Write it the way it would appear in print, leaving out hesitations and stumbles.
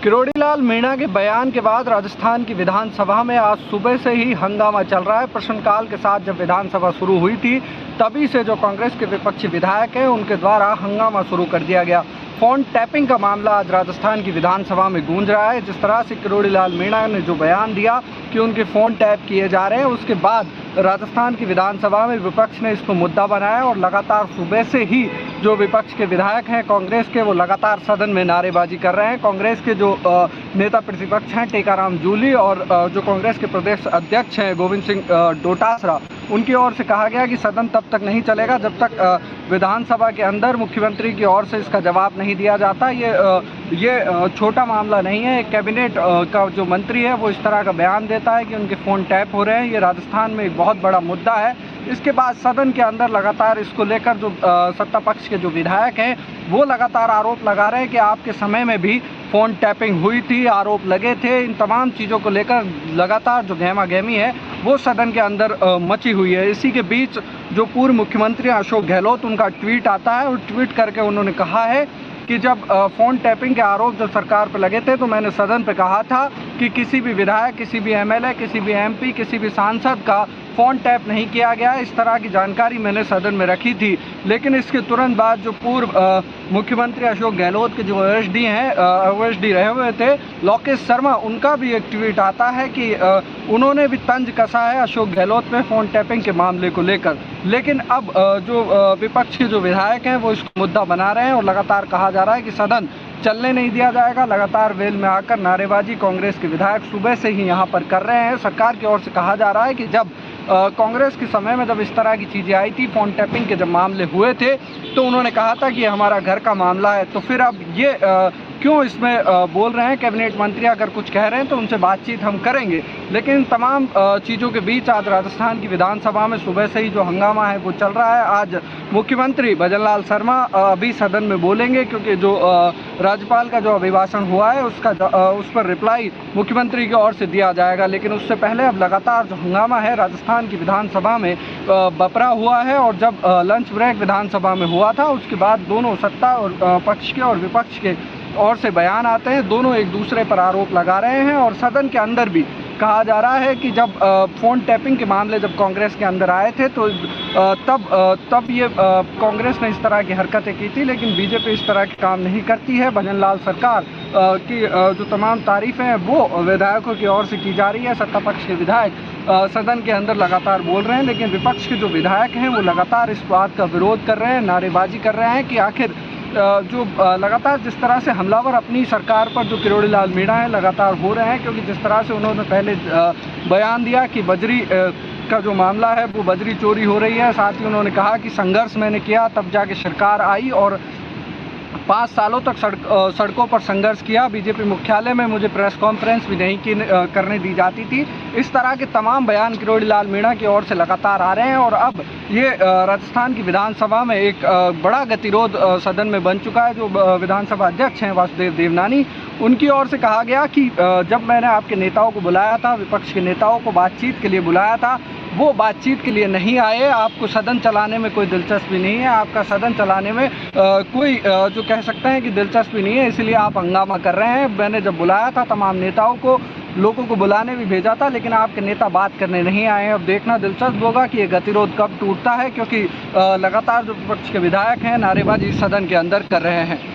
किरोड़ीलाल मीणा के बयान के बाद राजस्थान की विधानसभा में आज सुबह से ही हंगामा चल रहा है। प्रश्नकाल के साथ जब विधानसभा शुरू हुई थी तभी से जो कांग्रेस के विपक्षी विधायक हैं उनके द्वारा हंगामा शुरू कर दिया गया। फ़ोन टैपिंग का मामला आज राजस्थान की विधानसभा में गूंज रहा है। जिस तरह से किरोड़ीलाल मीणा ने जो बयान दिया कि उनके फ़ोन टैप किए जा रहे हैं, उसके बाद राजस्थान की विधानसभा में विपक्ष ने इसको मुद्दा बनाया और लगातार सुबह से ही जो विपक्ष के विधायक हैं कांग्रेस के, वो लगातार सदन में नारेबाजी कर रहे हैं। कांग्रेस के जो नेता प्रतिपक्ष हैं टेकाराम जूली और जो कांग्रेस के प्रदेश अध्यक्ष हैं गोविंद सिंह डोटासरा, उनकी ओर से कहा गया कि सदन तब तक नहीं चलेगा जब तक विधानसभा के अंदर मुख्यमंत्री की ओर से इसका जवाब नहीं दिया जाता। ये छोटा मामला नहीं है। एक कैबिनेट का जो मंत्री है वो इस तरह का बयान देता है कि उनके फ़ोन टैप हो रहे हैं। ये राजस्थान में एक बहुत बड़ा मुद्दा है। इसके बाद सदन के अंदर लगातार इसको लेकर जो सत्ता पक्ष के जो विधायक हैं वो लगातार आरोप लगा रहे हैं कि आपके समय में भी फ़ोन टैपिंग हुई थी, आरोप लगे थे। इन तमाम चीज़ों को लेकर लगातार जो गहमा गहमी है वो सदन के अंदर मची हुई है। इसी के बीच जो पूर्व मुख्यमंत्री अशोक गहलोत, उनका ट्वीट आता है और ट्वीट करके उन्होंने कहा है कि जब फ़ोन टैपिंग के आरोप जब सरकार पर लगे थे तो मैंने सदन पर कहा था कि किसी भी विधायक, किसी भी एमएलए, किसी भी एमपी, किसी भी सांसद का फ़ोन टैप नहीं किया गया। इस तरह की जानकारी मैंने सदन में रखी थी। लेकिन इसके तुरंत बाद जो पूर्व मुख्यमंत्री अशोक गहलोत के जो ओएसडी हैं, ओएसडी रहे हुए थे लोकेश शर्मा, उनका भी एक ट्वीट आता है कि उन्होंने भी तंज कसा है अशोक गहलोत पे फ़ोन टैपिंग के मामले को लेकर। लेकिन अब जो विपक्ष के जो विधायक हैं वो इसको मुद्दा बना रहे हैं और लगातार कहा जा रहा है कि सदन चलने नहीं दिया जाएगा। लगातार वेल में आकर नारेबाजी कांग्रेस के विधायक सुबह से ही यहाँ पर कर रहे हैं। सरकार की ओर से कहा जा रहा है कि जब कांग्रेस के समय में जब इस तरह की चीज़ें आई थी, फ़ोन टैपिंग के जब मामले हुए थे, तो उन्होंने कहा था कि हमारा घर का मामला है। तो फिर अब ये क्यों इसमें बोल रहे हैं? कैबिनेट मंत्री अगर कुछ कह रहे हैं तो उनसे बातचीत हम करेंगे। लेकिन तमाम चीज़ों के बीच आज राजस्थान की विधानसभा में सुबह से ही जो हंगामा है वो चल रहा है। आज मुख्यमंत्री भजनलाल शर्मा अभी सदन में बोलेंगे क्योंकि जो राज्यपाल का जो अभिभाषण हुआ है उस पर रिप्लाई मुख्यमंत्री की ओर से दिया जाएगा। लेकिन उससे पहले अब लगातार जो हंगामा है राजस्थान की विधानसभा में बपरा हुआ है। और जब लंच ब्रेक विधानसभा में हुआ था उसके बाद दोनों सत्ता और पक्ष के और विपक्ष के ओर से बयान आते हैं, दोनों एक दूसरे पर आरोप लगा रहे हैं। और सदन के अंदर भी कहा जा रहा है कि जब फ़ोन टैपिंग के मामले जब कांग्रेस के अंदर आए थे तो तब ये कांग्रेस ने इस तरह की हरकतें की थी, लेकिन बीजेपी इस तरह के काम नहीं करती है। भजनलाल सरकार की जो तमाम तारीफ़ें हैं वो विधायकों की ओर से की जा रही है। सत्ता पक्ष के विधायक सदन के अंदर लगातार बोल रहे हैं, लेकिन विपक्ष के जो विधायक हैं वो लगातार इस बात का विरोध कर रहे हैं, नारेबाजी कर रहे हैं कि आखिर जो लगातार जिस तरह से हमलावर अपनी सरकार पर जो किरोड़ीलाल मीणा है लगातार हो रहे हैं, क्योंकि जिस तरह से उन्होंने पहले बयान दिया कि बजरी का जो मामला है वो बजरी चोरी हो रही है। साथ ही उन्होंने कहा कि संघर्ष मैंने किया तब जाके सरकार आई और 5 सालों तक सड़कों पर संघर्ष किया। बीजेपी मुख्यालय में मुझे प्रेस कॉन्फ्रेंस भी नहीं करने दी जाती थी। इस तरह के तमाम बयान किरोड़ीलाल मीणा की ओर से लगातार आ रहे हैं। और अब ये राजस्थान की विधानसभा में एक बड़ा गतिरोध सदन में बन चुका है। जो विधानसभा अध्यक्ष हैं वासुदेव देवनानी, उनकी ओर से कहा गया कि जब मैंने आपके नेताओं को बुलाया था, विपक्ष के नेताओं को बातचीत के लिए बुलाया था, वो बातचीत के लिए नहीं आए। आपको सदन चलाने में कोई दिलचस्पी नहीं है, आपका सदन चलाने में कोई जो कह सकते हैं कि दिलचस्पी नहीं है, इसलिए आप हंगामा कर रहे हैं। मैंने जब बुलाया था तमाम नेताओं को, लोगों को बुलाने भी भेजा था, लेकिन आपके नेता बात करने नहीं आए हैं। अब देखना दिलचस्प होगा कि ये गतिरोध कब टूटता है, क्योंकि लगातार जो विपक्ष के विधायक हैं नारेबाजी सदन के अंदर कर रहे हैं।